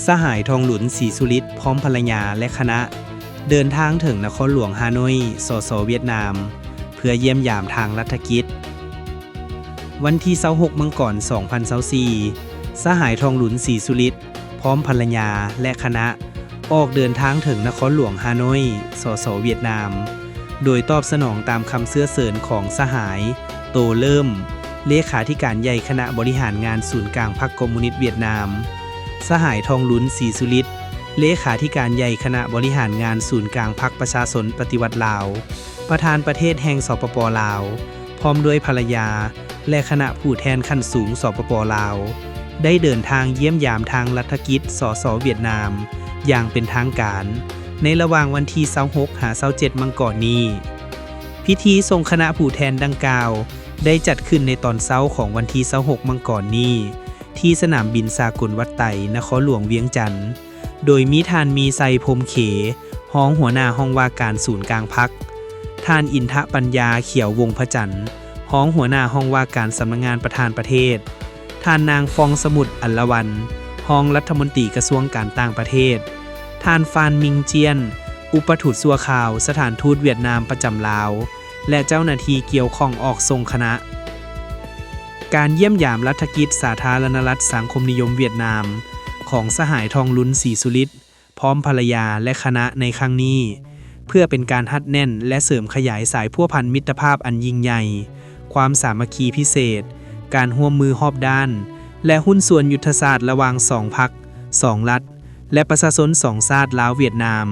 สหายทองหลุนศรีสุริตพร้อมภรรยาและคณะเดินทางถึงนครหลวงฮานอยสสเวียดนามเพื่อเยี่ยมยามทางรัฐกิจวันที่26 มังกร 2024 สหายทองหลุนศรีสุริตพร้อมภรรยาและคณะออกเดินทางถึงนครหลวงฮานอยสสเวียดนามโดยตอบสนองตามคำเสื้อเสริญของสหายโตเริ่มเลขาธิการใหญ่คณะบริหารงานศูนย์กลางพรรคคอมมิวนิสต์เวียดนามสหายทองหลุนศรีสุริตเลขาธิการใหญ่คณะบริหารงานศูนย์กลางพรรคประชาชนปฏิวัติลาวประธานประเทศแห่งสปป.ลาวพร้อมด้วยภรรยาและคณะผู้แทนขั้นสูงสปป.ลาวได้เดินทางเยี่ยมยามทางรัฐกิจสสเวียดนามอย่างเป็นทางการในระหว่างวันที่26 ถึง 27 มังกรนี้พิธีส่งคณะผู้แทนดังกล่าวได้จัดขึ้นในตอนเช้าของวันที่26 มังกรนี้ที่สนามบินสากลวัดไต่นครหลวงเวียงจันทน์โดยมีท่านมีไซพรมเขห้องหัวหน้าห้องว่าการศูนย์กลางพรรคท่านอินทะปัญญาเขียววงพระจันทร์ห้องหัวหน้าห้องว่าการสำนักงานประธานประเทศท่านนางฟองสมุทรอัลละวันห้องรัฐมนตรีกระทรวงการต่างประเทศท่านฟานมิงเจียนอุปทูตชั่วคราวสถานทูตเวียดนามประจำลาวและเจ้าหน้าที่เกี่ยวข้องออกทรงคณะการเยี่ยมยามรัฐกิจสาธารณรัฐสังคมนิยมเวียดนามของสหายทองหลุนศรีสุริตพร้อมภรรยาและคณะในครั้งนี้เพื่อเป็นการฮัดแน่นและเสริมขยายสายพัวพันมิตรภาพอันยิ่งใหญ่ความสามัคคีพิเศษการร่วมมือรอบด้านและหุ้นส่วนยุทธศาสตร์ระหว่าง2 พรรค 2 รัฐและประชาชน2 ชาติลาวเวียดนาม